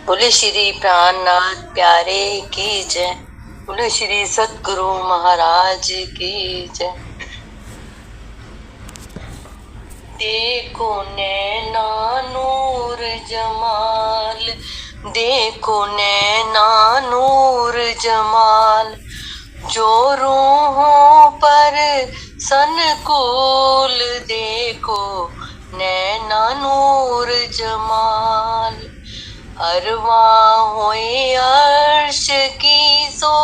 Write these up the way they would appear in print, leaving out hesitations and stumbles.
बोले श्री प्राणनाथ प्यारे की जय। बोले श्री सतगुरु महाराज की जय। देखो नैना नूर जमाल, देखो नैना नूर जमाल, जो रूहों पर सनकुल, देखो नैना नूर जमाल। अरवाहों अर्श की सो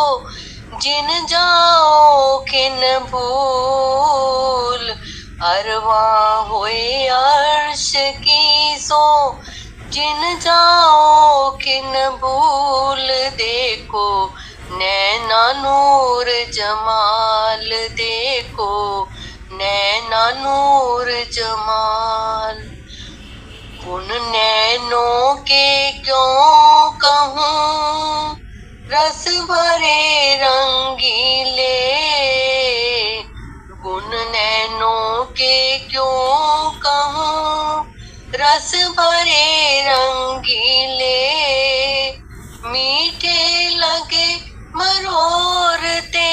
जिन जाओ किन भूल, अरवाहों अर्श की सो जिन जाओ किन भूल, देखो नैना नूर जमाल, देखो नैना नूर जमाल। उन नैनों के क्यों कहूँ रस भरे रंगीले, गुण नैनों के क्यों कहूँ रस भरे रंगीले, मीठे लगे मरोरते,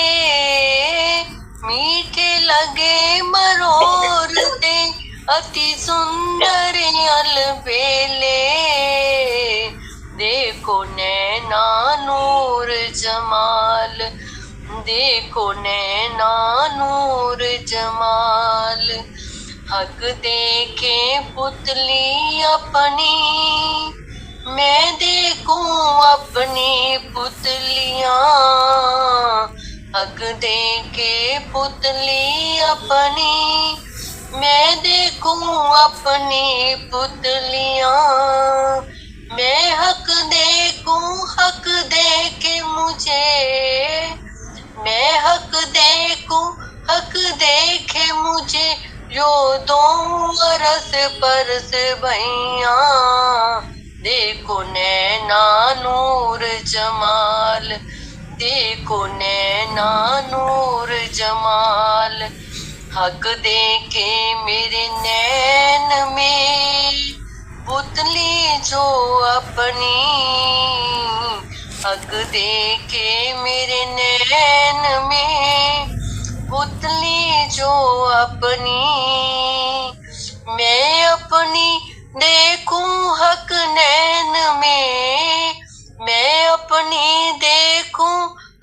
मीठे लगे मरोरते, अति सुंदर अलबेले, देखो नैना नूर जमाल, देखो नैना नूर जमाल। हक देखे पुतली अपनी, मैं देखूं अपनी पुतलियां, हक देखे पुतली अपनी, मैं देखूं अपनी पुतलियां, मैं हक देखूं हक देखे मुझे, मैं हक देखूं हक देखे मुझे, जो दो रस परस भैया, देखो नैना नूर जमाल, देखो नैना नूर जमाल। हक देखे मेरे नैन में पुतली जो अपनी, हक देखे मेरे नैन में पुतली जो अपनी, मैं अपनी देखूं हक नैन में, मैं अपनी देखूं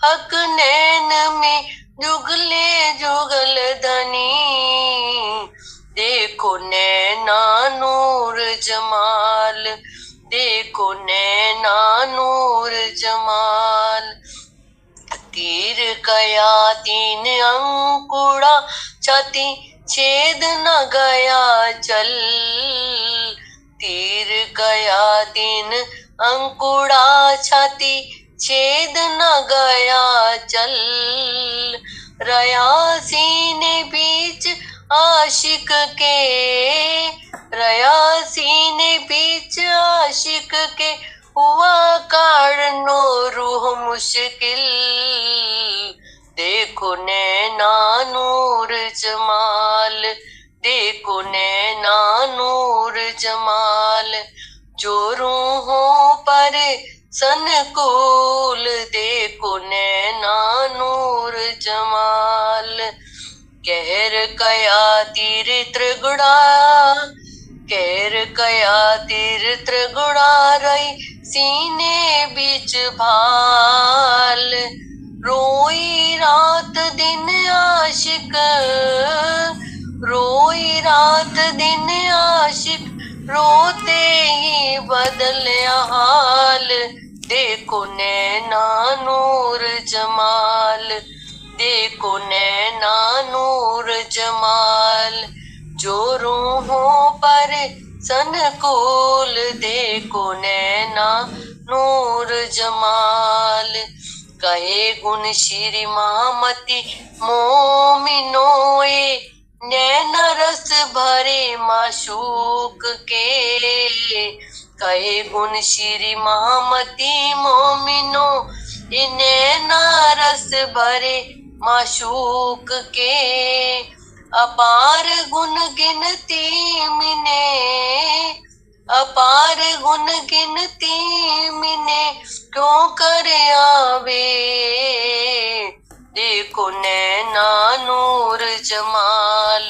हक नैन में, जुगले जुगल धनी, देखो नैना नूर जमाल, देखो नैना नूर जमाल। तीर गया तीन अंकुड़ा छाती छेद न गया चल, तीर गया तीन अंकुड़ा छाती छेद न गया चल, रया सीने बीच आशिक के, रया सीने बीच आशिक के, हुआ काढ़नो रूह मुश्किल, देखो नैना नूर जमाल, देखो नैना नूर जमाल। जो रूहों पर सनकुल, देखो नैना नूर जमाल। कहर कया तीर त्रिगुड़ा, कहर कया तीर त्रिगुड़ा, रही सीने बीच भाल, रोई रात दिन आशिक, रोई रात दिन आशिक, रोते ही बदले हाल, देखो नैना नूर जमाल, देखो नैना नूर जमाल। जो रूहों पर सनकुल, देखो नैना नूर जमाल। कहे गुण श्री महामती मोमिनोए, नैना रस भरे माशूक के, कहे गुण श्री महामती मोमिनो, नैना रस भरे माशूक के, अपार गुण गिनती मिने, अपार गुण गिनती मिने क्यों कर आवे, देखो नैना नूर जमाल,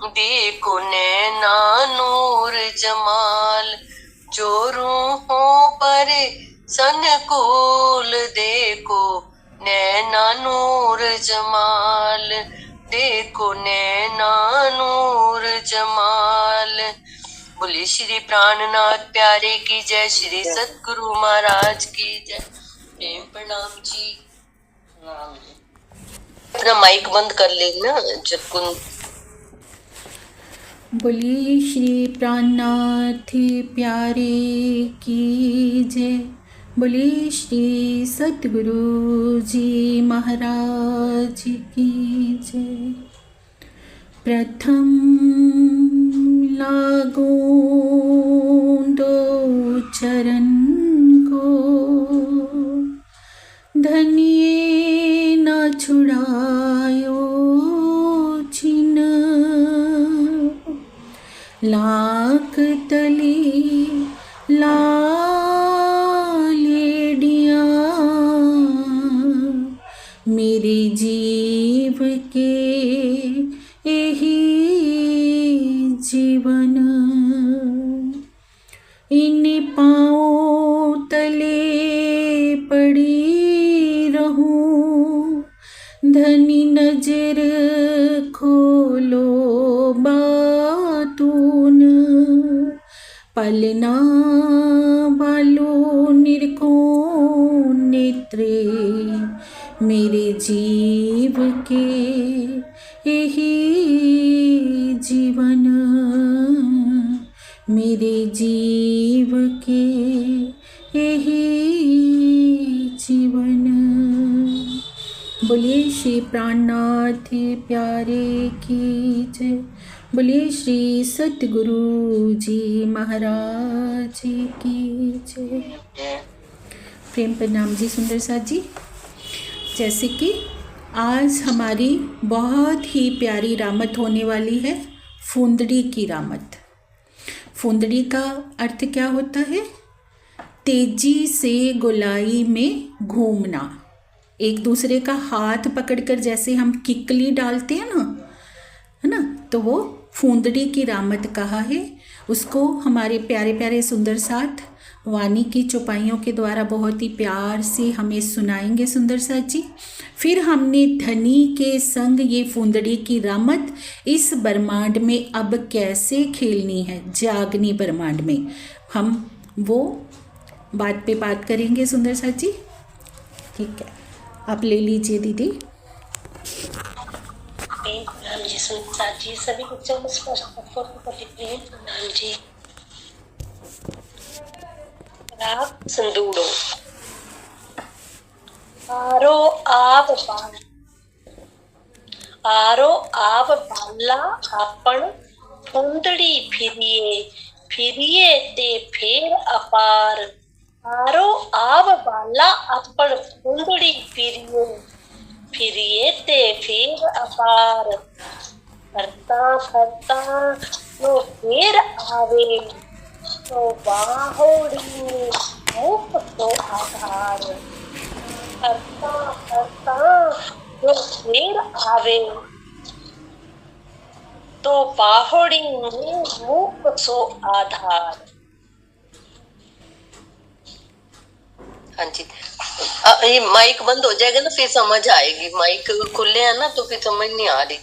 देखो नैना नूर जमाल, जो रूहों पर सनकूल, देखो नैना नूर जमाल, देखो नैना नूर जमाल। बोले श्री प्राणनाथ प्यारे की जय, श्री सतगुरु महाराज की जय। प्रणाम जी। अपना माइक बंद कर लेना जब कुन। बोलिए श्री प्राणनाथ प्यारे की जय। बोलिए श्री सतगुरु जी महाराज की जय। प्रथम लागो दो चरण को, धनिये न छुड़ायो छिन, लाख तली लालेडिया, मेरे जीव के यही जीवन, इन पाँव तले पड़ी रहूं, धनी नजर खोलो बातून, पलना वालो निरखो नेत्रे, मेरे जीव के यही जीवन, मेरे जीव के यही जीवन। बोलिए श्री प्राणनाथ प्यारे की जय। बोलिए श्री सतगुरु जी महाराज की जय। प्रेम प्रणाम जी सुंदर साथ जी। जैसे कि आज हमारी बहुत ही प्यारी रामत होने वाली है, फुंदड़ी की रामत। फुंदड़ी का अर्थ क्या होता है? तेजी से गोलाई में घूमना, एक दूसरे का हाथ पकड़कर जैसे हम किकली डालते हैं ना, है ना, तो वो फुंदड़ी की रामत कहा है। उसको हमारे प्यारे प्यारे सुंदर साथ वाणी की चौपाइयों के द्वारा बहुत ही प्यार से हमें सुनाएंगे सुंदर साथ जी। फिर हमने धनी के संग ये फुंदड़ी की रामत इस ब्रह्मांड में अब कैसे खेलनी है, जागनी ब्रह्मांड में, हम वो बात पे बात करेंगे सुंदर साथ जी। ठीक है, आप ले लीजिए दीदी। जी सुंदर जी, सभी बच्चों को प्रणाम जी। राग संदूड़ो। आरो आप बाला आपण फुंदड़ी फिरिए, फिरिए ते फेर अपार। आरो आप बाला आपण फुंदड़ी फिरिए, फिरिए ते फेर अपार। करता करता तो फेर आवे, तो बाहोड़ी मुख तो आधार। करता करता तो फेर आवे, तो बाहोड़ी मुख सो आधार। हाँ जी, ये माइक बंद हो जाएगा ना फिर समझ आएगी। माइक खुले है ना तो फिर समझ नहीं आ रही,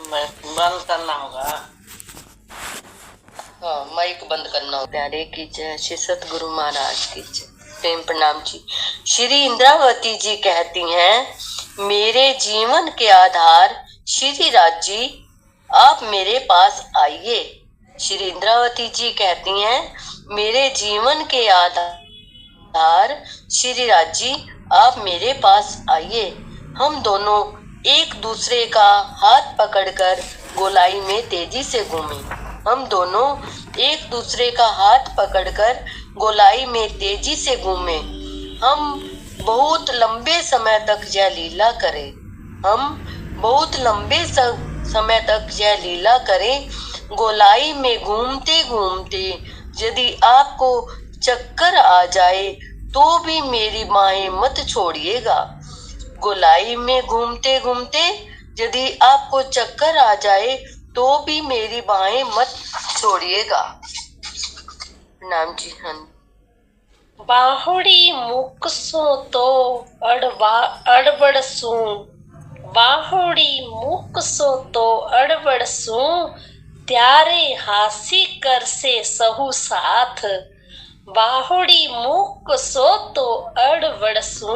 बंद करना होगा। हाँ, माइक बंद करना होगा। प्यारे की जय, श्री सतगुरु महाराज की जय। प्रेम प्रणाम जी। श्री इंद्रावती जी कहती हैं, मेरे जीवन के आधार श्री राज जी आप मेरे पास आइए। श्री इंद्रावती जी कहती हैं, मेरे जीवन के आधार श्री राज जी आप मेरे पास आइए। हम दोनों एक दूसरे का हाथ पकड़कर गोलाई में तेजी से घूमे। हम दोनों एक दूसरे का हाथ पकड़कर गोलाई में तेजी से घूमे। हम बहुत लंबे समय तक यह लीला करें। हम बहुत लंबे समय तक यह लीला करें। गोलाई में घूमते घूमते यदि आपको चक्कर आ जाए तो भी मेरी बाहें मत छोड़िएगा। गोलाई में घूमते घूमते यदि आपको चक्कर आ जाए तो भी मेरी बाहें मत छोड़िएगा। नाम जी। हाँ। बाहुड़ी मुकसो तो अड़बड़सू, बाहुड़ी मुकसो तो अड़बड़सू, त्यारे हासी कर से सहु साथ। बाहुड़ी मुकसो तो अड़बड़सू,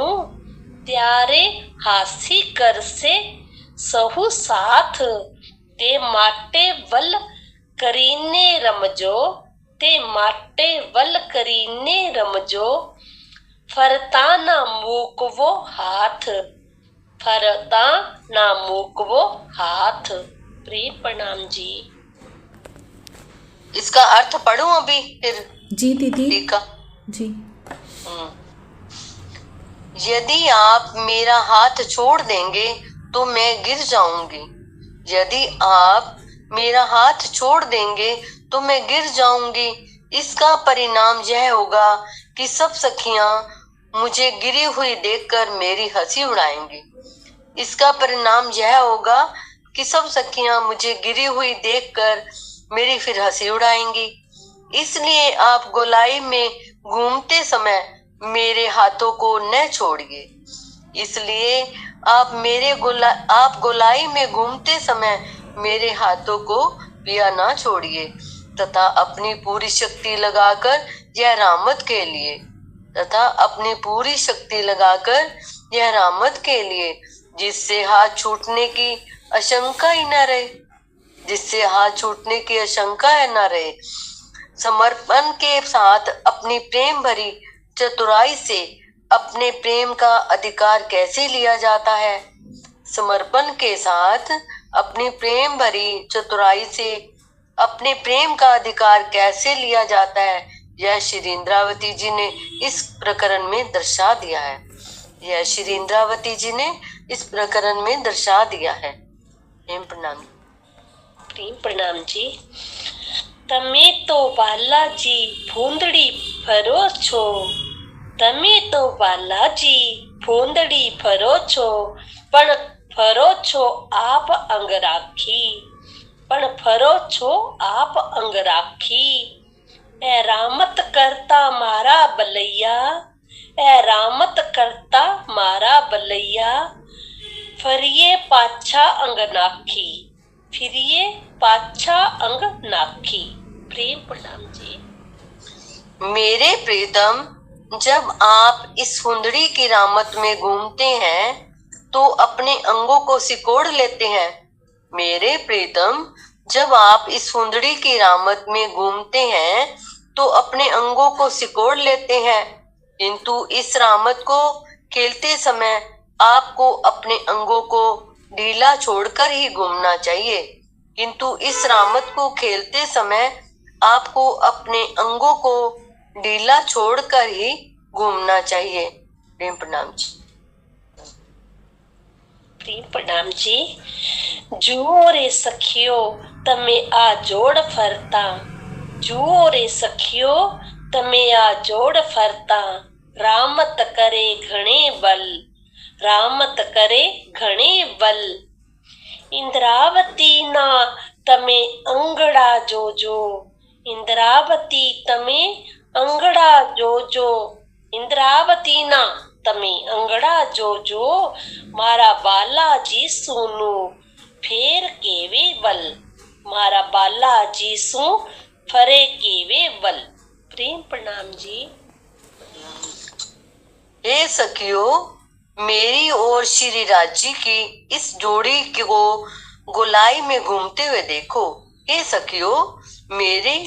त्यारे हासी कर से सहु साथ। ते माटे वल करीने रमजो, ते माटे वल करीने रमजो, फरता ना मूकवो हाथ, फरता ना मूकवो हाथ। प्रेम प्रणाम जी। इसका अर्थ पढ़ूं अभी फिर? जी दीदी। ठीक है जी। यदि आप मेरा हाथ छोड़ देंगे तो मैं गिर जाऊंगी। यदि आप मेरा हाथ छोड़ देंगे तो मैं गिर जाऊंगी। इसका परिणाम यह होगा कि सब सखियां मुझे गिरी हुई देखकर मेरी हंसी उड़ाएंगी। इसका परिणाम यह होगा कि सब सखियां मुझे गिरी हुई देखकर मेरी फिर हंसी उड़ाएंगी। इसलिए आप गोलाई में घूमते समय मेरे हाथों को न छोड़िए। इसलिए आप गोलाई में घूमते समय मेरे हाथों को पिया ना छोड़िए तथा अपनी पूरी शक्ति लगाकर यह रहमत के लिए जिससे हाथ छूटने की आशंका ही न रहे, समर्पण के साथ अपनी प्रेम भरी चतुराई से अपने प्रेम का अधिकार कैसे लिया जाता है। समर्पण के साथ अपनी प्रेम भरी चतुराई से अपने प्रेम का अधिकार कैसे लिया जाता है, यह श्री इंद्रावती जी ने इस प्रकरण में दर्शा दिया है। प्रेम प्रणाम। प्रेम प्रणाम जी। तमे तो बालाजी फूंदड़ी फरो छो, तमे तो बालाजी फूंदड़ी फरो छो, पण फरो छो आप अंग राखी, पण फरो छो आप अंग राखी। ए रामत करता मारा बलैया, ए रामत करता मारा बलैया, फरिये पाछा अंग नाखी, फिरिये पाछा अंग नाखी। प्रेम प्रणाम जी। मेरे प्रीतम, जब आप इस फुंदड़ी की रामत में घूमते हैं तो अपने अंगों को सिकोड़ लेते हैं। मेरे प्रीतम, जब आप इस फुंदड़ी की रामत में घूमते हैं तो अपने अंगों को सिकोड़ लेते हैं, किंतु इस रामत को खेलते समय आपको अपने अंगों को ढीला छोड़कर ही घूमना चाहिए। किंतु इस रामत को खेलते समय आपको अपने अंगों को ढीला छोड़कर ही घूमना चाहिए। प्रेम प्रणाम जी। प्रेम प्रणाम जी। जुओ रे सखियो तमे आ जोड़ फरता, जुओ रे सखियो तमे आ जोड़ फरता, रामत करे घणे बल, रामत करे घणे बल। इंद्रावती ना तमे अंगड़ा जोजो, इंद्रावती तमे अंगड़ा जोजो, इंद्रावती ना तमे अंगड़ा जोजो, मारा बालाजी सुनु फेर केवे बल, मारा बालाजी सु फरे केवे बल। प्रेम प्रणाम जी। हे सखियों, मेरी और श्री राजी की इस जोड़ी को गोलाई में घूमते हुए देखो। हे सखियों, मेरी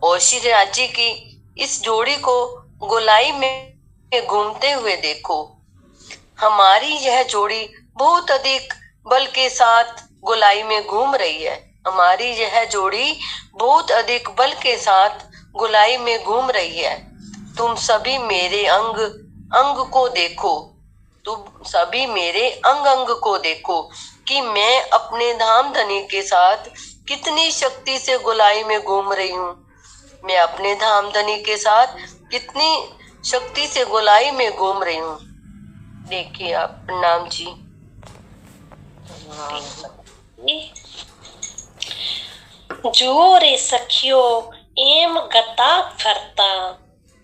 और श्री राजी की इस जोड़ी को गोलाई में घूमते हुए देखो। हमारी यह जोड़ी बहुत अधिक बल के साथ गोलाई में घूम रही है। हमारी यह जोड़ी बहुत अधिक बल के साथ गोलाई में घूम रही है। तुम सभी मेरे अंग अंग को देखो, तुम सभी मेरे अंग अंग को देखो कि मैं अपने धाम धनी के साथ कितनी शक्ति से गोलाई में घूम रही हूँ। मैं अपने धामधनी के साथ कितनी शक्ति से गोलाई में घूम रही हूँ। देखिए आप, प्रणाम जी। जुओ रे सखियो एम गता फरता,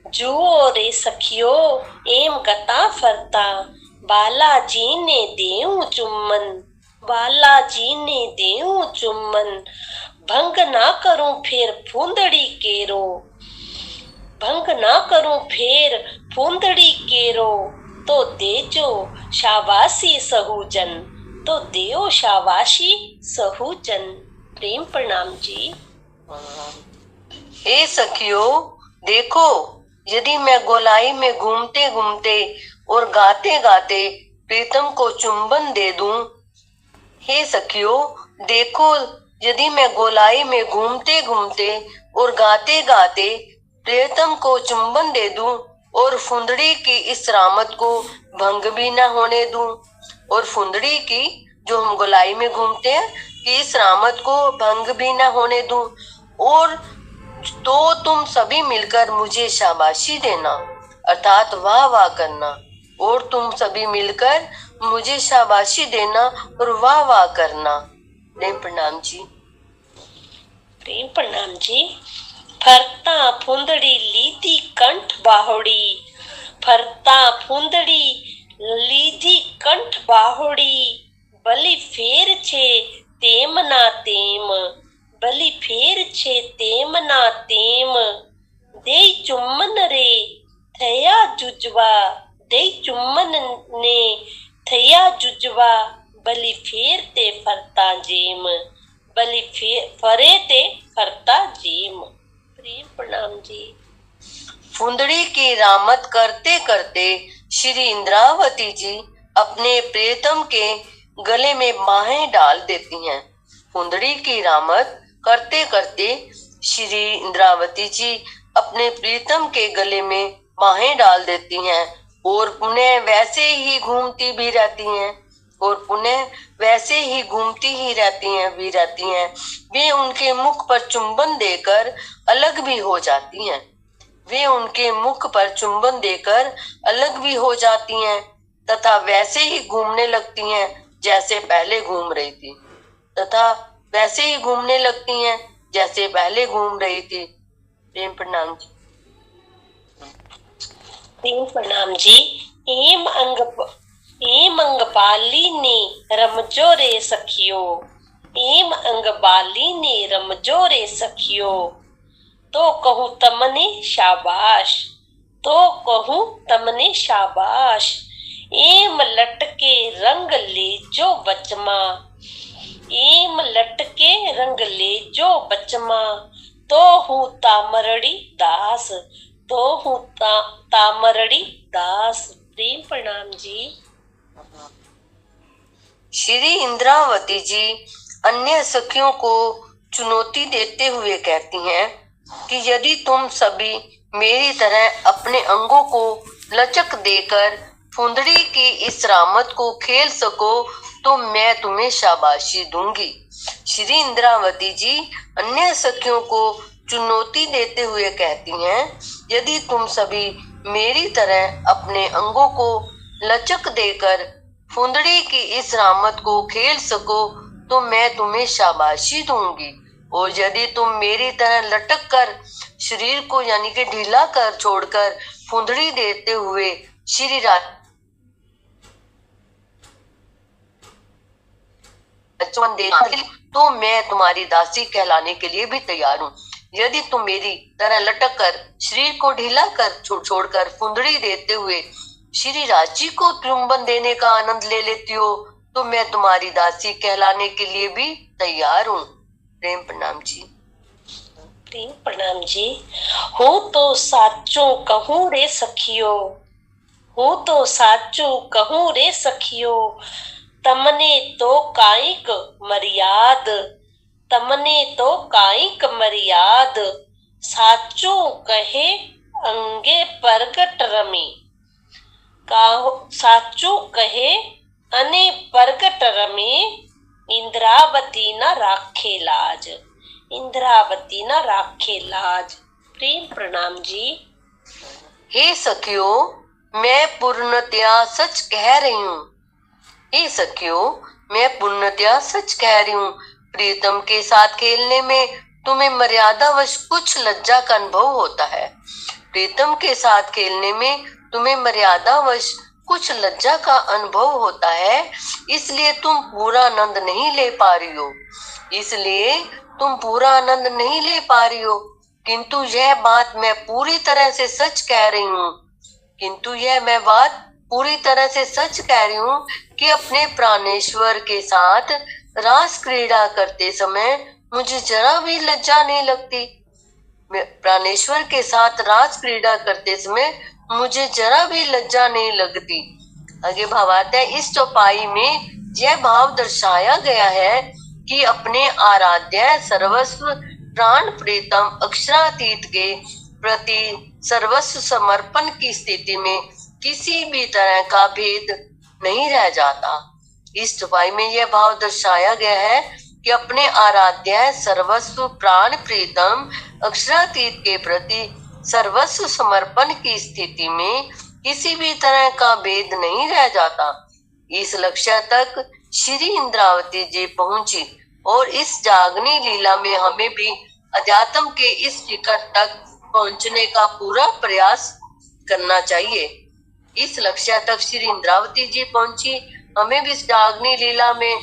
जुओ रे सखियो एम गता फरता, बालाजी ने देऊं चुम्बन, बालाजी ने देऊं चुम्बन, भंग ना करूं फिर फूंदड़ी केरो, भंग ना करूं फिर फूंदड़ी केरो, तो देजो शाबाशी सहूजन, तो देओ शाबाशी सहूजन। प्रेम प्रणाम जी। हे सखियो, देखो यदि मैं गोलाई में घूमते घूमते और गाते गाते प्रीतम को चुंबन दे दूं। हे सखियो, देखो यदि मैं गोलाई में घूमते घूमते और गाते गाते प्रीतम को चुंबन दे दूं और फुंदड़ी की इस रामत को भंग भी न होने दूं, और फुंदड़ी की जो हम गोलाई में घूमते हैं कि इस रामत को भंग भी न होने दूं, और तो तुम सभी मिलकर मुझे शाबाशी देना, अर्थात वाह वाह करना, और तुम सभी मिलकर मुझे शाबाशी देना और वाह वाह करना। प्रेम प्रणाम जी। प्रेम प्रणाम जी। फरता फुंदड़ी लीधी कंठ बाहुड़ी, फरता फुंदड़ी लीधी कंठ बाहुड़ी, बलि फेर छे तेम ना तेम, बलि फेर छे तेम ना तेम, दे चुम्बन रे थया जुजवा, दे चुम्बन ने थया जुजवा, बलि फेर ते फरता जेम, बलि फरे ते फरता जेम। प्रेम प्रणाम जी। फुंदड़ी की रामत करते करते श्री इंद्रावती जी अपने प्रियतम के गले में बाहें डाल देती हैं। फुंदड़ी की रामत करते करते श्री इंद्रावती जी अपने प्रीतम के गले में बाहें डाल देती हैं और पुनः वैसे ही घूमती भी रहती हैं, और पुनः वैसे ही घूमती ही रहती हैं। वे उनके मुख पर चुंबन देकर अलग भी हो जाती हैं, वे उनके मुख पर चुंबन देकर अलग भी हो जाती हैं तथा वैसे ही घूमने लगती हैं जैसे पहले घूम रही थी, तथा वैसे ही घूमने लगती हैं जैसे पहले घूम रही थी। प्रेम प्रणाम जी। प्रेम प्रणाम जी। एम अंगपाली ने रमजो रे सखियो, एम अंगबाली ने रमजो रे सखियो, तो कहूँ तमने शाबाश, तो कहूँ तमने शाबाश, एम लटके रंग ले जो बचमा, एम लटके रंग ले जो बचमा, तो हूँ तामरड़ी दास, तो हूँ तामरड़ी दास। प्रेम प्रणाम जी। श्री इंद्रावती जी अन्य सखियों को चुनौती देते हुए कहती हैं कि यदि तुम सभी मेरी तरह अपने अंगों को लचक देकर फुंदड़ी की इस रामत को खेल सको तो मैं तुम्हें शाबाशी दूंगी। श्री इंद्रावती जी अन्य सखियों को चुनौती देते हुए कहती हैं, यदि तुम सभी मेरी तरह अपने अंगों को लचक देकर फुंदड़ी की इस रामत को खेल सको तो मैं तुम्हें शाबाशी दूंगी, और यदि तुम मेरी तरह लटक कर शरीर को यानी कि ढीला कर छोड़कर फुंदड़ी देते हुए श्री तो मैं तुम्हारी दासी कहलाने के लिए भी तैयार हूँ। यदि तुम मेरी तरह लटक कर शरीर को ढीला कर छोड़कर फुंदड़ी देते हुए श्री राजी को चुंबन देने का आनंद ले लेती हो तो मैं तुम्हारी दासी कहलाने के लिए भी तैयार हूँ। प्रेम प्रणाम जी। प्रेम प्रणाम जी। हूँ तो साचो कहूँ रे सखियो, हूँ तो साचो कहूँ रे सखियो, तमने तो काइक मर्याद, तमने तो काइक मर्याद, साचो कहे अंगे परगट रमी, साचो कहे अने परगट रमी, इंद्रावती न राखे लाज, इंद्रावती न राखे लाज। प्रेम प्रणाम जी। हे सखियों, मैं पूर्णतया सच कह रही हूँ। हे सखियों, मैं पूर्णतया सच कह रही हूँ। प्रीतम के साथ खेलने में तुम्हें मर्यादावश कुछ लज्जा का अनुभव होता है। प्रीतम के साथ खेलने में तुम्हें मर्यादावश कुछ लज्जा का अनुभव होता है, इसलिए तुम पूरा आनंद नहीं ले पा रही हो। इसलिए तुम पूरा आनंद नहीं ले पा रही हो। किंतु यह बात मैं पूरी तरह से सच कह रही हूँ। किंतु यह मैं बात पूरी तरह से सच कह रही हूँ कि अपने प्राणेश्वर के साथ रास क्रीड़ा करते समय मुझे जरा भी लज्जा नहीं लगती। प्राणेश्वर के साथ रास क्रीड़ा करते समय मुझे जरा भी लज्जा नहीं लगती। आगे भावार्थ है, इस चौपाई में यह भाव दर्शाया गया है कि अपने आराध्य सर्वस्व प्राण प्रीतम अक्षरातीत के प्रति सर्वस्व समर्पण की स्थिति में किसी भी तरह का भेद नहीं रह जाता। इस चौपाई में यह भाव दर्शाया गया है कि अपने आराध्य सर्वस्व प्राण प्रीतम अक्षरातीत के प्रति सर्वस्व समर्पण की स्थिति में किसी भी तरह का भेद नहीं रह जाता। इस लक्ष्य तक श्री इंद्रावती जी पहुंची और इस जागनी लीला में हमें भी अध्यात्म के इस शिखर तक पहुंचने का पूरा प्रयास करना चाहिए। इस लक्ष्य तक श्री इंद्रावती जी पहुंची, हमें भी इस जागनी लीला में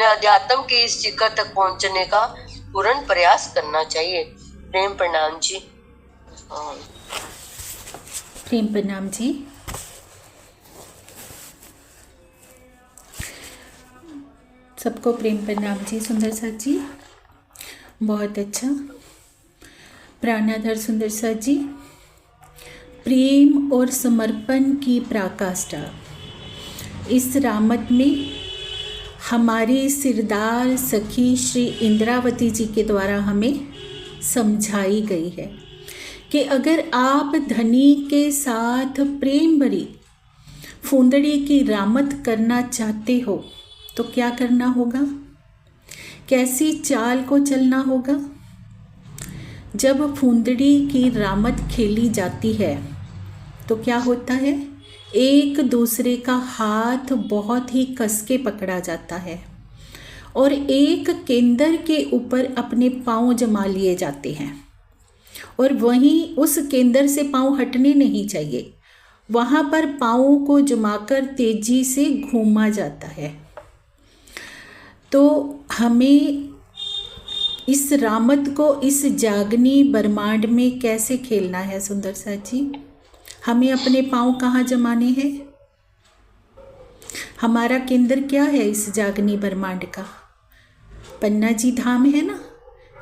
अध्यात्म के इस शिखर तक पहुंचने का पूर्ण प्रयास करना चाहिए। प्रेम प्रणाम जी। प्रेम प्रणाम जी। सबको प्रेम प्रणाम जी। सुंदर सा जी, बहुत अच्छा। प्राणाधार सुंदर सा जी, प्रेम और समर्पण की पराकाष्ठा इस रामत में हमारी सिरदार सखी श्री इंद्रावती जी के द्वारा हमें समझाई गई है कि अगर आप धनी के साथ प्रेम भरी फूंदड़ी की रामत करना चाहते हो तो क्या करना होगा, कैसी चाल को चलना होगा। जब फूंदड़ी की रामत खेली जाती है तो क्या होता है, एक दूसरे का हाथ बहुत ही कस के पकड़ा जाता है और एक केंद्र के ऊपर अपने पांव जमा लिए जाते हैं और वहीं उस केंद्र से पांव हटने नहीं चाहिए, वहाँ पर पाँवों को जमाकर तेजी से घूमा जाता है। तो हमें इस रामत को इस जागनी ब्रह्मांड में कैसे खेलना है सुंदर सा जी। हमें अपने पाँव कहाँ जमाने हैं, हमारा केंद्र क्या है इस जागनी ब्रह्मांड का, पन्ना जी धाम है ना,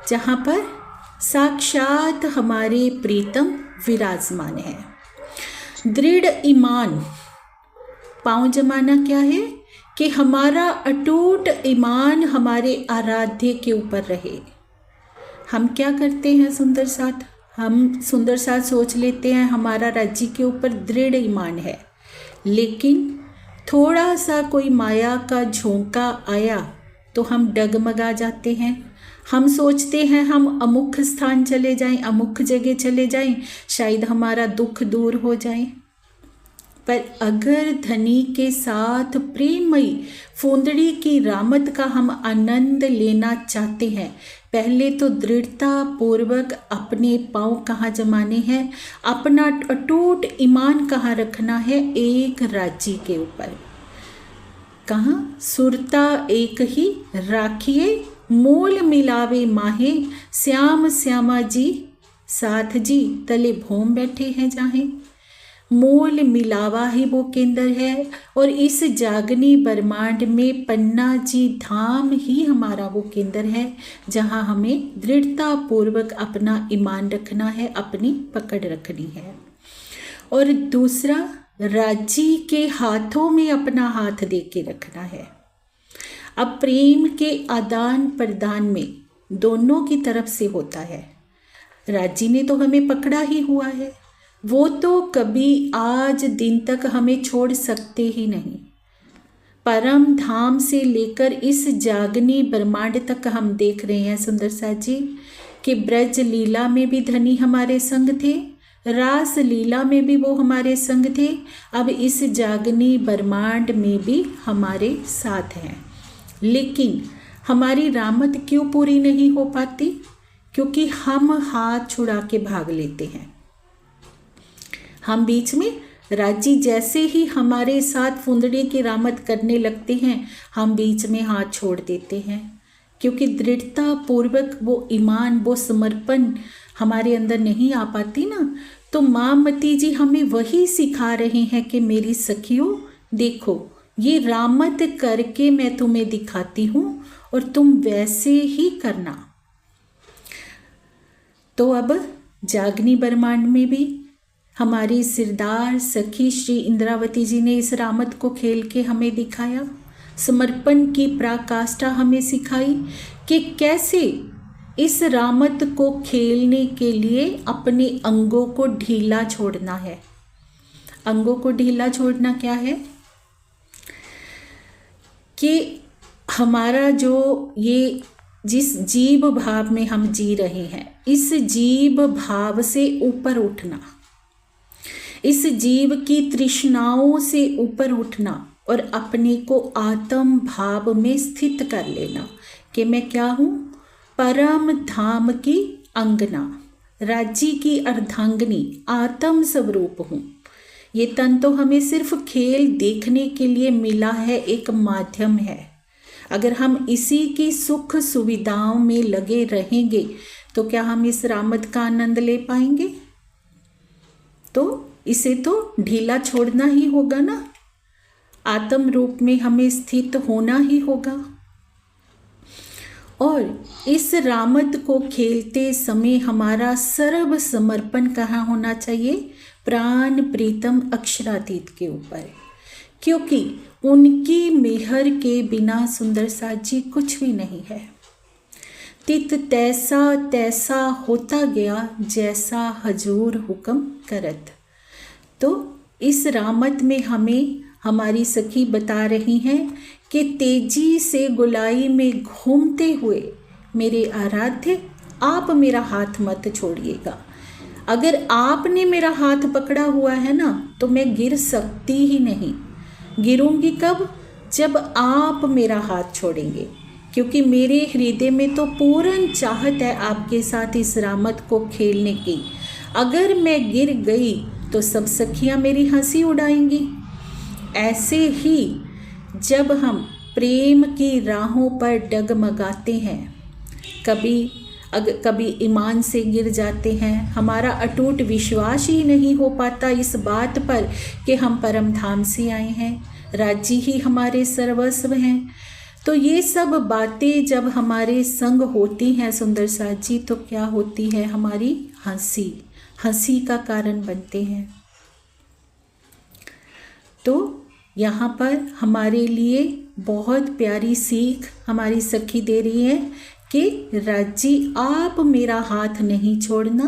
जहाँ पर साक्षात हमारे प्रीतम विराजमान है। दृढ़ ईमान, पाँव जमाना क्या है कि हमारा अटूट ईमान हमारे आराध्य के ऊपर रहे। हम क्या करते हैं सुंदर साथ, हम सुंदर साथ सोच लेते हैं हमारा राज्य के ऊपर दृढ़ ईमान है, लेकिन थोड़ा सा कोई माया का झोंका आया तो हम डगमगा जाते हैं। हम सोचते हैं हम अमुक स्थान चले जाएं, अमुक जगह चले जाएं, शायद हमारा दुख दूर हो जाए। पर अगर धनी के साथ प्रेममयी फूंदड़ी की रामत का हम आनंद लेना चाहते हैं, पहले तो दृढ़ता पूर्वक अपने पाँव कहाँ जमाने हैं, अपना अटूट ईमान कहाँ रखना है, एक राज्य के ऊपर। कहाँ, सुरता एक ही राखिए, मोल मिलावे माहे, श्याम श्यामा जी साथ जी तले भोम बैठे हैं जाहे। मोल मिलावा ही वो केंद्र है और इस जागनी ब्रह्मांड में पन्ना जी धाम ही हमारा वो केंद्र है जहाँ हमें दृढ़ता पूर्वक अपना ईमान रखना है, अपनी पकड़ रखनी है। और दूसरा, राज्य के हाथों में अपना हाथ दे के रखना है। अब प्रेम के आदान प्रदान में दोनों की तरफ से होता है। राज्य ने तो हमें पकड़ा ही हुआ है, वो तो कभी आज दिन तक हमें छोड़ सकते ही नहीं। परम धाम से लेकर इस जागनी ब्रह्मांड तक हम देख रहे हैं सुंदर साथ जी कि ब्रज लीला में भी धनी हमारे संग थे, रास लीला में भी वो हमारे संग थे, अब इस जागनी ब्रह्मांड में भी हमारे साथ हैं। लेकिन हमारी रामत क्यों पूरी नहीं हो पाती? क्योंकि हम हाथ छुड़ा के भाग लेते हैं। हम बीच में राजी जैसे ही हमारे साथ फुंदड़ी की रामत करने लगते हैं, हम बीच में हाथ छोड़ देते हैं, क्योंकि दृढ़ता पूर्वक वो ईमान, वो समर्पण हमारे अंदर नहीं आ पाती ना। तो माँ मती जी हमें वही सिखा रहे हैं कि मेरी सखियों देखो, ये रामत करके मैं तुम्हें दिखाती हूँ और तुम वैसे ही करना। तो अब जागनी ब्रह्मांड में भी हमारी सिरदार सखी श्री इंद्रावती जी ने इस रामत को खेल के हमें दिखाया, समर्पण की पराकाष्ठा हमें सिखाई कि कैसे इस रामत को खेलने के लिए अपने अंगों को ढीला छोड़ना है। अंगों को ढीला छोड़ना क्या है कि हमारा जो ये जिस जीव भाव में हम जी रहे हैं, इस जीव भाव से ऊपर उठना, इस जीव की तृष्णाओं से ऊपर उठना और अपने को आत्म भाव में स्थित कर लेना कि मैं क्या हूँ? परम धाम की अंगना, राज्य की अर्धांगिनी, आत्म स्वरूप हूँ। ये तन तो हमें सिर्फ खेल देखने के लिए मिला है, एक माध्यम है। अगर हम इसी की सुख सुविधाओं में लगे रहेंगे तो क्या हम इस रामत का आनंद ले पाएंगे? तो इसे तो ढीला छोड़ना ही होगा ना, आत्म रूप में हमें स्थित होना ही होगा। और इस रामत को खेलते समय हमारा सर्व समर्पण कहाँ होना चाहिए? प्राण प्रीतम अक्षरातीत के ऊपर, क्योंकि उनकी मेहर के बिना सुंदर साथ जी कुछ भी नहीं है। तित तैसा तैसा होता गया जैसा हजूर हुक्म करत। तो इस रामत में हमें हमारी सखी बता रही हैं कि तेजी से गुलाई में घूमते हुए मेरे आराध्य आप मेरा हाथ मत छोड़िएगा। अगर आपने मेरा हाथ पकड़ा हुआ है ना तो मैं गिर सकती ही नहीं। गिरूंगी कब? जब आप मेरा हाथ छोड़ेंगे, क्योंकि मेरे हृदय में तो पूर्ण चाहत है आपके साथ इस रामत को खेलने की। अगर मैं गिर गई तो सब सखियां मेरी हंसी उड़ाएंगी। ऐसे ही जब हम प्रेम की राहों पर डगमगाते हैं, कभी ईमान से गिर जाते हैं, हमारा अटूट विश्वास ही नहीं हो पाता इस बात पर कि हम परम धाम से आए हैं, राज्य ही हमारे सर्वस्व हैं। तो ये सब बातें जब हमारे संग होती हैं सुंदर साथ जी, तो क्या होती है? हमारी हंसी का कारण बनते हैं। तो यहाँ पर हमारे लिए बहुत प्यारी सीख हमारी सखी दे रही है कि राज्य आप मेरा हाथ नहीं छोड़ना,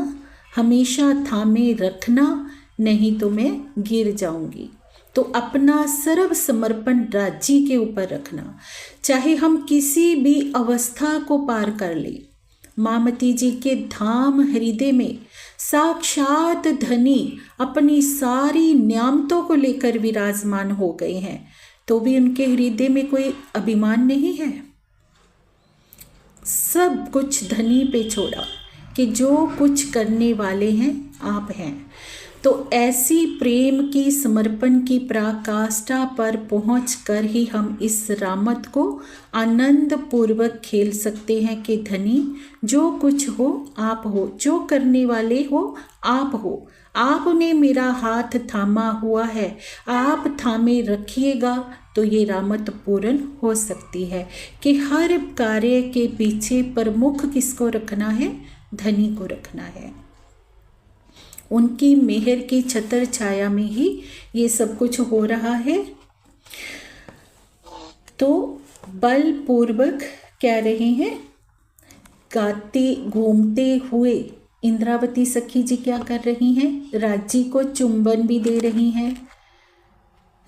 हमेशा थामे रखना, नहीं तो मैं गिर जाऊंगी। तो अपना सर्व समर्पण राज्य के ऊपर रखना, चाहे हम किसी भी अवस्था को पार कर ले। मामती जी के धाम हृदय में साक्षात धनी अपनी सारी नियामतों को लेकर विराजमान हो गए हैं, तो भी उनके हृदय में कोई अभिमान नहीं है। सब कुछ धनी पे छोड़ा कि जो कुछ करने वाले हैं आप हैं। तो ऐसी प्रेम की समर्पण की पराकाष्ठा पर पहुंचकर ही हम इस रामत को आनंद पूर्वक खेल सकते हैं कि धनी जो कुछ हो आप हो, जो करने वाले हो आप हो, आपने मेरा हाथ थामा हुआ है, आप थामे रखिएगा तो ये रामत पूर्ण हो सकती है। कि हर कार्य के पीछे प्रमुख किसको रखना है? धनी को रखना है। उनकी मेहर की छत्र छाया में ही ये सब कुछ हो रहा है। तो बलपूर्वक कह रहे हैं, गाते घूमते हुए इंद्रावती सखी जी क्या कर रही हैं? राज्य को चुंबन भी दे रही हैं,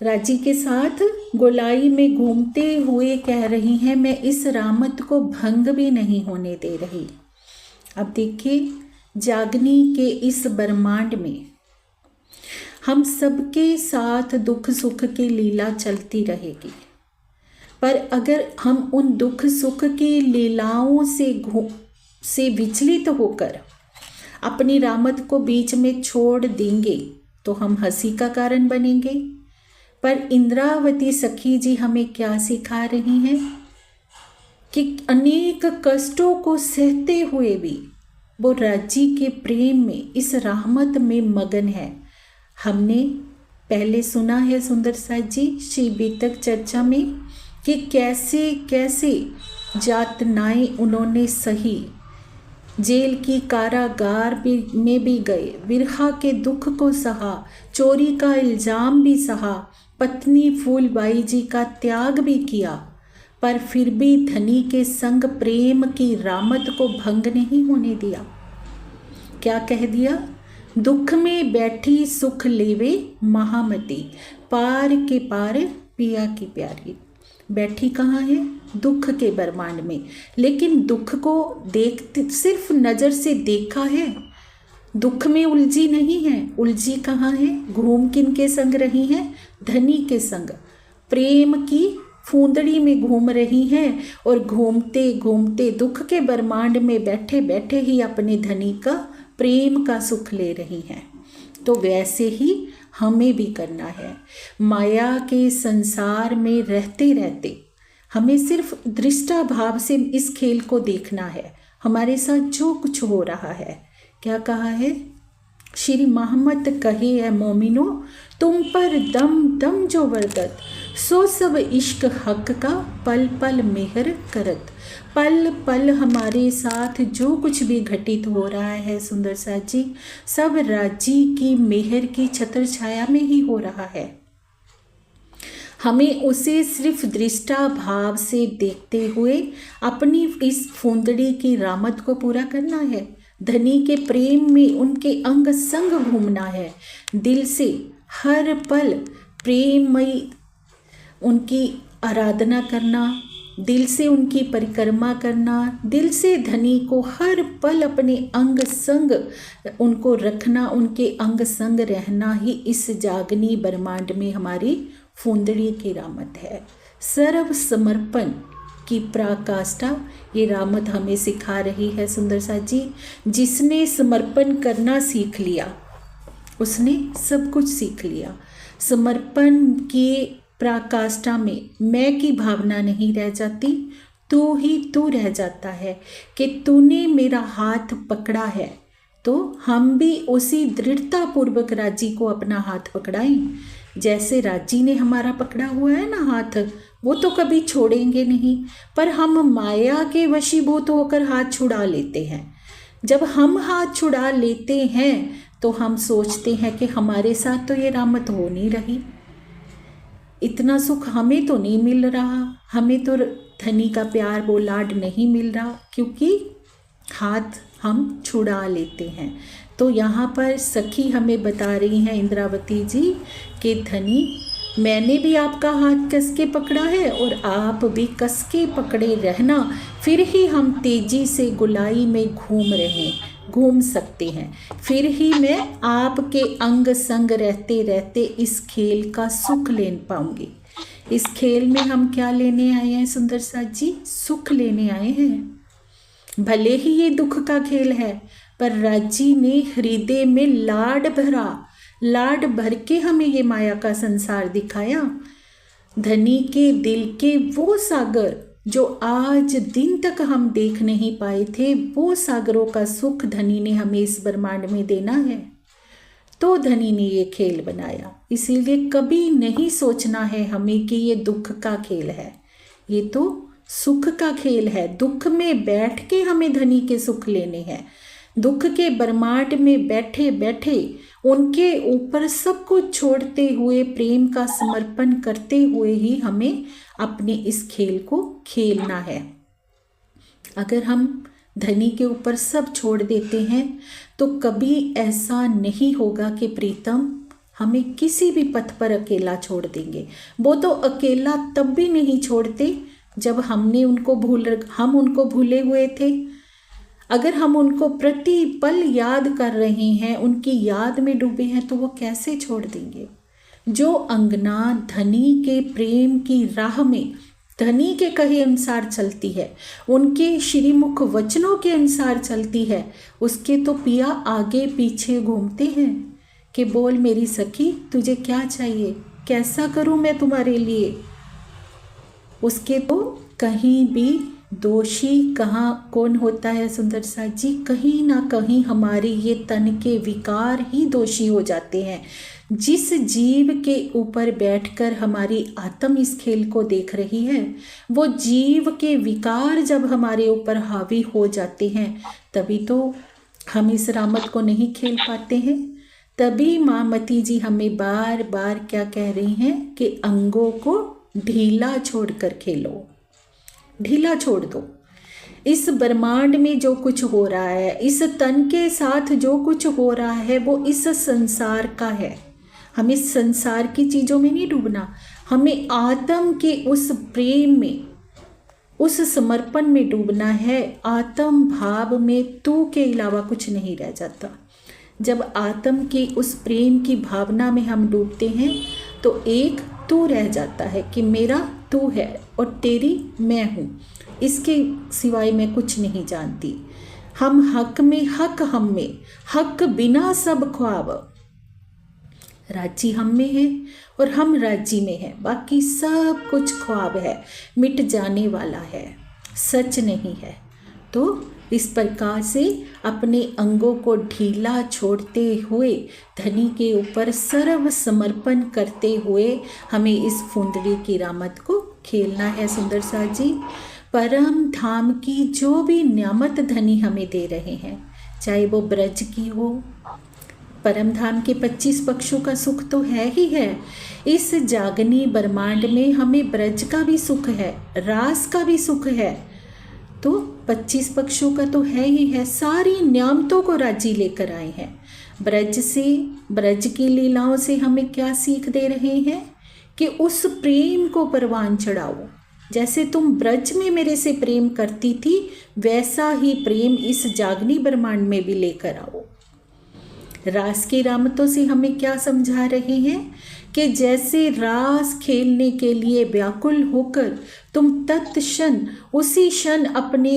राजी के साथ गोलाई में घूमते हुए कह रही हैं, मैं इस रामत को भंग भी नहीं होने दे रही। अब देखिए, जागनी के इस ब्रह्मांड में हम सबके साथ दुख सुख की लीला चलती रहेगी, पर अगर हम उन दुख सुख की लीलाओं से विचलित होकर अपनी रामत को बीच में छोड़ देंगे तो हम हंसी का कारण बनेंगे। पर इंद्रावती सखी जी हमें क्या सिखा रही हैं कि अनेक कष्टों को सहते हुए भी वो राजी के प्रेम में, इस रहमत में मगन है। हमने पहले सुना है सुंदर साथ जी श्री बीतक चर्चा में कि कैसे कैसे यातनाएं उन्होंने सही, जेल की कारागार में भी गए, विरहा के दुख को सहा, चोरी का इल्जाम भी सहा, पत्नी फूलबाई जी का त्याग भी किया, पर फिर भी धनी के संग प्रेम की रामत को भंग नहीं होने दिया। क्या कह दिया? दुख में बैठी सुख लेवे महामती, पार के पार पिया की प्यारी। बैठी कहाँ है? दुख के ब्रह्मांड में, लेकिन दुख को देखते सिर्फ नज़र से देखा है, दुख में उलझी नहीं है। उलझी कहाँ है? घूम किन के संग रही हैं? धनी के संग, प्रेम की फूंदड़ी में घूम रही हैं और घूमते घूमते दुख के ब्रह्मांड में बैठे बैठे ही अपने धनी का प्रेम का सुख ले रही हैं। तो वैसे ही हमें भी करना है। माया के संसार में रहते रहते हमें सिर्फ दृष्टा भाव से इस खेल को देखना है। हमारे साथ जो कुछ हो रहा है, क्या कहा है श्री मोहम्मद कहे है मोमिनो, तुम पर दम दम जो बरकत, सो सब इश्क हक का पल पल मेहर करत। पल पल हमारे साथ जो कुछ भी घटित हो रहा है सुंदर साथ जी, सब राजी की मेहर की छत्र छाया में ही हो रहा है। हमें उसे सिर्फ दृष्टा भाव से देखते हुए अपनी इस फूंदड़ी की रामत को पूरा करना है। धनी के प्रेम में उनके अंग संग घूमना है, दिल से हर पल प्रेममयी उनकी आराधना करना, दिल से उनकी परिक्रमा करना, दिल से धनी को हर पल अपने अंग संग उनको रखना, उनके अंग संग रहना ही इस जागनी ब्रह्मांड में हमारी फूंदड़ी की रामत है। सर्व समर्पण की पराकाष्ठा ये रामत हमें सिखा रही है सुंदर साथ जी। जिसने समर्पण करना सीख लिया उसने सब कुछ सीख लिया। समर्पण की पराकाष्ठा में मैं की भावना नहीं रह जाती, तू ही तू रह जाता है कि तूने मेरा हाथ पकड़ा है। तो हम भी उसी दृढ़ता पूर्वक राजी को अपना हाथ पकड़ाएं, जैसे राजी ने हमारा पकड़ा हुआ है ना हाथ, वो तो कभी छोड़ेंगे नहीं। पर हम माया के वशीभूत होकर हाथ छुड़ा लेते हैं। जब हम हाथ छुड़ा लेते हैं तो हम सोचते हैं कि हमारे साथ तो ये रामत हो नहीं रही, इतना सुख हमें तो नहीं मिल रहा, हमें तो धनी का प्यार वो लाड नहीं मिल रहा, क्योंकि हाथ हम छुड़ा लेते हैं। तो यहाँ पर सखी हमें बता रही हैं इंद्रावती जी कि धनी, मैंने भी आपका हाथ कस के पकड़ा है और आप भी कस के पकड़े रहना, फिर ही हम तेजी से गुलाई में घूम सकते हैं, फिर ही मैं आपके अंग संग रहते रहते इस खेल का सुख ले पाऊंगी। इस खेल में हम क्या लेने आए हैं सुंदर साथ जी? सुख लेने आए हैं। भले ही ये दुख का खेल है, पर राजी ने हृदय में लाड भर के हमें ये माया का संसार दिखाया। धनी के दिल के वो सागर जो आज दिन तक हम देख नहीं पाए थे, वो सागरों का सुख धनी ने हमें इस ब्रह्मांड में देना है। तो धनी ने ये खेल बनाया। इसीलिए कभी नहीं सोचना है हमें कि ये दुख का खेल है, ये तो सुख का खेल है। दुख में बैठ के हमें धनी के सुख लेने हैं। दुख के ब्रह्मांड में बैठे बैठे उनके ऊपर सब कुछ छोड़ते हुए, प्रेम का समर्पण करते हुए ही हमें अपने इस खेल को खेलना है। अगर हम धनी के ऊपर सब छोड़ देते हैं तो कभी ऐसा नहीं होगा कि प्रीतम हमें किसी भी पथ पर अकेला छोड़ देंगे। वो तो अकेला तब भी नहीं छोड़ते जब हम उनको भूले हुए थे। अगर हम उनको प्रतिपल याद कर रहे हैं, उनकी याद में डूबे हैं, तो वो कैसे छोड़ देंगे। जो अंगना धनी के प्रेम की राह में धनी के कहे अनुसार चलती है, उनके श्रीमुख वचनों के अनुसार चलती है, उसके तो पिया आगे पीछे घूमते हैं कि बोल मेरी सखी तुझे क्या चाहिए, कैसा करूं मैं तुम्हारे लिए। उसके तो कहीं भी दोषी कहाँ कौन होता है सुंदर सा जी, कहीं ना कहीं हमारे ये तन के विकार ही दोषी हो जाते हैं। जिस जीव के ऊपर बैठकर हमारी आत्म इस खेल को देख रही है, वो जीव के विकार जब हमारे ऊपर हावी हो जाते हैं, तभी तो हम इस रामत को नहीं खेल पाते हैं। तभी माँ मती जी हमें बार बार क्या कह रही हैं कि अंगों को ढीला छोड़कर खेलो, ढीला छोड़ दो। इस ब्रह्मांड में जो कुछ हो रहा है, इस तन के साथ जो कुछ हो रहा है, वो इस संसार का है। हमें संसार की चीज़ों में नहीं डूबना, हमें आत्म के उस प्रेम में, उस समर्पण में डूबना है। आत्म भाव में तू के अलावा कुछ नहीं रह जाता। जब आत्म की उस प्रेम की भावना में हम डूबते हैं तो एक तू रह जाता है कि मेरा तू है और तेरी मैं हूँ, इसके सिवाय मैं कुछ नहीं जानती। हम हक में, हक हम में, हक बिना सब ख्वाब। राजी हम में है और हम राजी में हैं, बाकी सब कुछ ख्वाब है, मिट जाने वाला है, सच नहीं है। तो इस प्रकार से अपने अंगों को ढीला छोड़ते हुए, धनी के ऊपर सर्व समर्पण करते हुए हमें इस फुंदड़ी की रामत को खेलना है सुंदर सा जी। परम धाम की जो भी नियामत धनी हमें दे रहे हैं, चाहे वो ब्रज की हो, परम धाम के 25 पक्षों का सुख तो है ही है। इस जागनी ब्रह्मांड में हमें ब्रज का भी सुख है, रास का भी सुख है, तो 25 पक्षों का तो है ही है। सारी नियामतों को राजी लेकर आए हैं। ब्रज से, ब्रज की लीलाओं से हमें क्या सीख दे रहे हैं कि उस प्रेम को परवान चढ़ाओ। जैसे तुम ब्रज में मेरे से प्रेम करती थी, वैसा ही प्रेम इस जागनी ब्रह्मांड में भी लेकर आओ। रास की रामतों से हमें क्या समझा रहे हैं कि जैसे रास खेलने के लिए व्याकुल होकर तुम तत्क्षण उसी क्षण अपने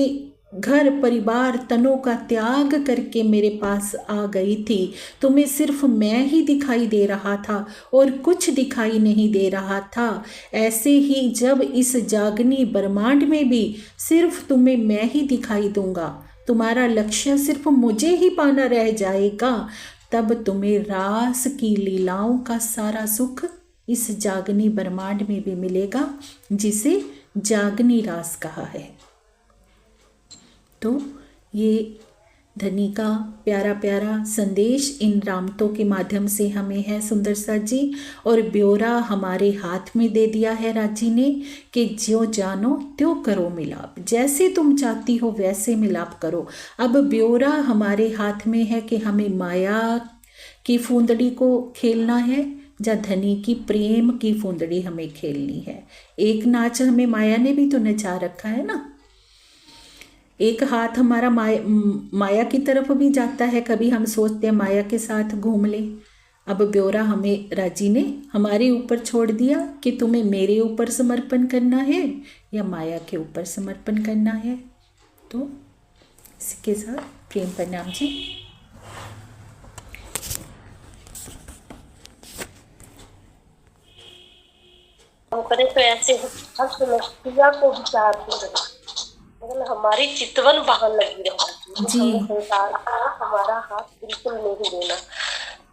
घर परिवार तनों का त्याग करके मेरे पास आ गई थी, तुम्हें सिर्फ मैं ही दिखाई दे रहा था और कुछ दिखाई नहीं दे रहा था। ऐसे ही जब इस जागनी ब्रह्मांड में भी सिर्फ तुम्हें मैं ही दिखाई दूंगा, तुम्हारा लक्ष्य सिर्फ मुझे ही पाना रह जाएगा, तब तुम्हें रास की लीलाओं का सारा सुख इस जागनी ब्रह्मांड में भी मिलेगा, जिसे जागनी रास कहा है। तो ये धनी का प्यारा प्यारा संदेश इन रामतों के माध्यम से हमें है सुंदर सा जी। और ब्योरा हमारे हाथ में दे दिया है राजी ने कि ज्यों जानो त्यों करो मिलाप, जैसे तुम चाहती हो वैसे मिलाप करो। अब ब्योरा हमारे हाथ में है कि हमें माया की फूंदड़ी को खेलना है या धनी की प्रेम की फूंदड़ी हमें खेलनी है। एक नाच हमें माया ने भी तो नचा रखा है ना, एक हाथ हमारा माया की तरफ भी जाता है, कभी हम सोचते हैं माया के साथ घूम ले। अब ब्योरा हमें राजी ने हमारे ऊपर छोड़ दिया कि तुम्हें मेरे ऊपर समर्पण करना है या माया के ऊपर समर्पण करना है। तो इसके साथ प्रेम प्रणाम जी। हम करें तो ऐसे हम समस्या को विचार रहे, मतलब हमारी चितवन बाहर लगी रहती जी। संसार का हमारा हाथ बिल्कुल नहीं देना,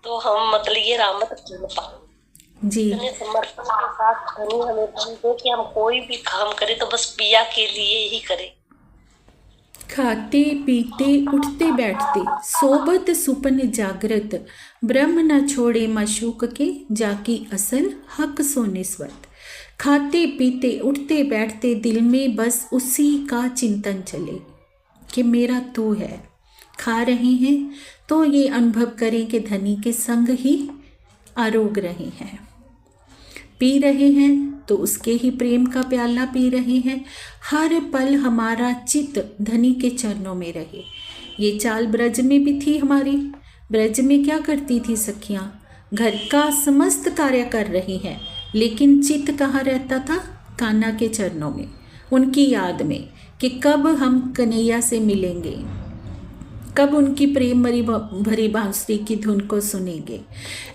तो हम मतलब ये रामत कर पाए जी। समर्पण के साथ धनी हमें दे कि हम कोई भी काम करें तो बस पिया के लिए ही करें। खाते पीते उठते बैठते सोबत सुपन जागृत, ब्रह्म न छोड़े माशूक के जाकी असल हक सो निस्वत। खाते पीते उठते बैठते दिल में बस उसी का चिंतन चले कि मेरा तू है। खा रहे हैं तो ये अनुभव करें कि धनी के संग ही आरोग रहे हैं, पी रहे हैं तो उसके ही प्रेम का प्याला पी रहे हैं। हर पल हमारा चित्त धनी के चरणों में रहे। ये चाल ब्रज में भी थी हमारी। ब्रज में क्या करती थी सखियाँ? घर का समस्त कार्य कर रही हैं, लेकिन चित्त कहाँ रहता था? कान्हा के चरणों में, उनकी याद में कि कब हम कन्हैया से मिलेंगे, कब उनकी प्रेम भरी बांसुरी की धुन को सुनेंगे।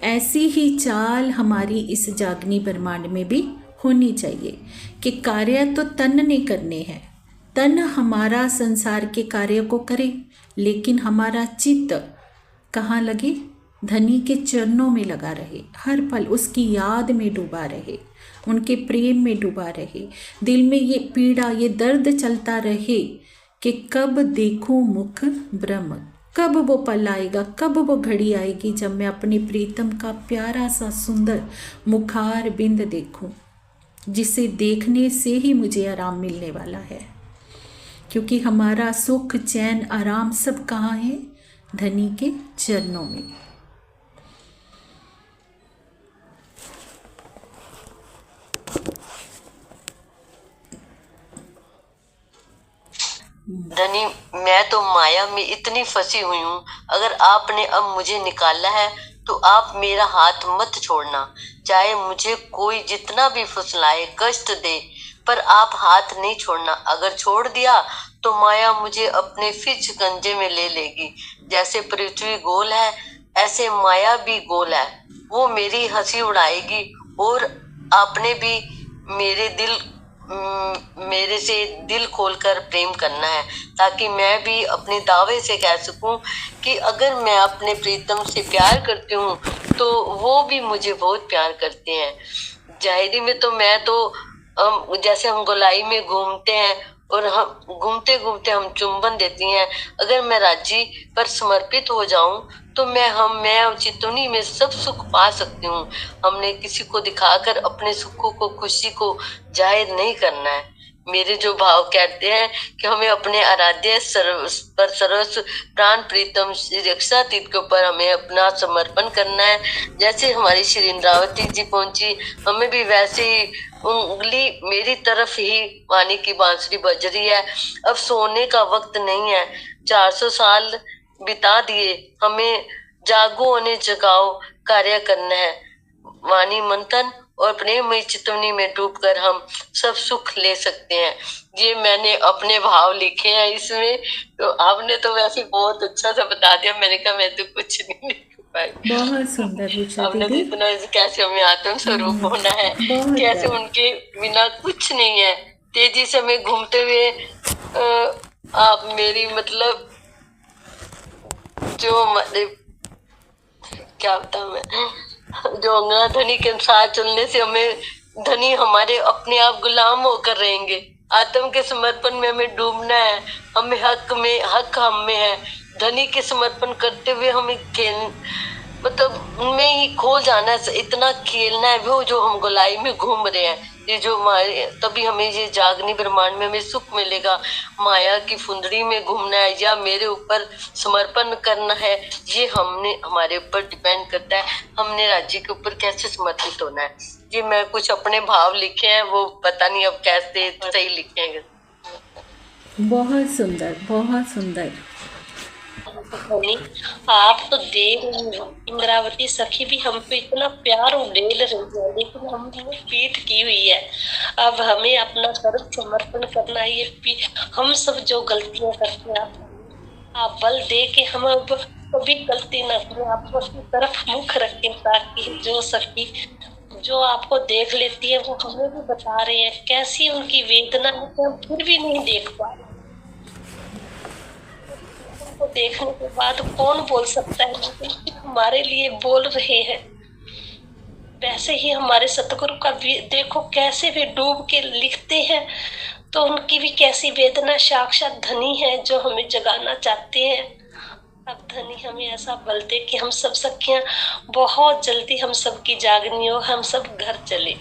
ऐसी ही चाल हमारी इस जागनी ब्रह्मांड में भी होनी चाहिए कि कार्य तो तन ने करने हैं, तन हमारा संसार के कार्य को करे, लेकिन हमारा चित्त कहाँ लगे? धनी के चरणों में लगा रहे, हर पल उसकी याद में डूबा रहे, उनके प्रेम में डूबा रहे। दिल में ये पीड़ा, ये दर्द चलता रहे कि कब देखूं मुख ब्रह्म, कब वो पल आएगा, कब वो घड़ी आएगी जब मैं अपने प्रीतम का प्यारा सा सुंदर मुखार बिंद देखूं, जिसे देखने से ही मुझे आराम मिलने वाला है। क्योंकि हमारा सुख, चैन, आराम सब कहाँ है? धनी के चरणों में। धनी, मैं तो माया में इतनी फंसी हुई हूँ, अगर आपने अब मुझे निकाला है तो आप मेरा हाथ मत छोड़ना। चाहे मुझे कोई जितना भी फुसलाए, कष्ट दे, पर आप हाथ नहीं छोड़ना। अगर छोड़ दिया तो माया मुझे अपने फिर शिकंजे में ले लेगी। जैसे पृथ्वी गोल है, ऐसे माया भी गोल है। वो मेरी हंसी उड़ाएगी, और आपने भी मेरे से दिल खोलकर प्रेम करना है, ताकि मैं भी अपने दावे से कह सकूं कि अगर मैं अपने प्रीतम से प्यार करती हूँ तो वो भी मुझे बहुत प्यार करते हैं। जाहिरी में तो मैं तो जैसे हम गोलाई में घूमते हैं और हम घूमते घूमते हम चुंबन देती हैं, अगर मैं राजी पर समर्पित हो जाऊं तो मैं और चितौनी में सब सुख पा सकती हूँ। हमने किसी को दिखाकर अपने सुखों को, खुशी को जाहिर नहीं करना है। मेरे जो भाव कहते हैं कि हमें अपने आराध्य सर्वस्व प्राण प्रीतम श्री रक्षातीत के ऊपर हमें अपना समर्पण करना है। जैसे हमारी श्री इंद्रावती जी पहुंची, हमें भी वैसे ही उंगली मेरी तरफ ही वाणी की बांसुरी बज रही है। अब सोने का वक्त नहीं है, 400 साल बिता दिए, हमें जागो उन्हें जगाओ, कार्य करना है। वाणी मंथन और प्रेममयी चितौनी में डूबकर हम सब सुख ले सकते हैं। ये मैंने अपने भाव लिखे हैं इसमें, तो आपने तो वैसे बहुत अच्छा सा बता दिया। मैंने कहा मैं तो कुछ नहीं लिख पाई। बहुत सुंदर आपने तो इतना कैसे हमें आत्म स्वरूप होना है, कैसे उनके बिना कुछ नहीं है। तेजी से हमें घूमते हुए आप मेरी मतलब जो क्या बता मैं, जो अंगना धनी के अनुसार चलने से हमें धनी हमारे अपने आप गुलाम होकर रहेंगे। आत्म के समर्पण में हमें डूबना है, हमें हक हम में है। धनी के समर्पण करते हुए हमें मतलब उनमें ही खो जाना है, इतना खेलना है वो जो हम गोलाई में घूम रहे हैं। ये जो तभी हमें ये जागनी ब्रह्मांड में हमें सुख मिलेगा। माया की फुंदड़ी में घूमना है या मेरे ऊपर समर्पण करना है, ये हमारे ऊपर डिपेंड करता है। हमने राज्य के ऊपर कैसे समर्पित होना है। ये मैं कुछ अपने भाव लिखे हैं, वो पता नहीं अब कैसे सही लिखे हैं। बहुत सुंदर, बहुत सुंदर। आप तो देख इंद्रावती सखी भी हम पे इतना प्यार उड़ेल रही है, लेकिन हमने पीठ की हुई है। अब हमें अपना सर्व समर्पण करना है। ये हम सब जो गलतियां करते हैं आप बल दे के हम अब कभी गलती ना करें। आपको अपनी तरफ मुख रखें, ताकि जो सखी जो आपको देख लेती है वो हमें भी बता रहे हैं कैसी उनकी वेदना है, हम फिर भी नहीं देख पा रहे। को देखने के बाद कौन बोल सकता है, लेकिन हमारे लिए बोल रहे हैं। वैसे ही हमारे सतगुरु का भी देखो कैसे वे डूब के लिखते हैं, तो उनकी भी कैसी वेदना। साक्षात धनी है जो हमें जगाना चाहते हैं। अब धनी हमें ऐसा बल दे कि हम सब सखियां बहुत जल्दी हम सबकी जागनी हो, हम सब घर चले।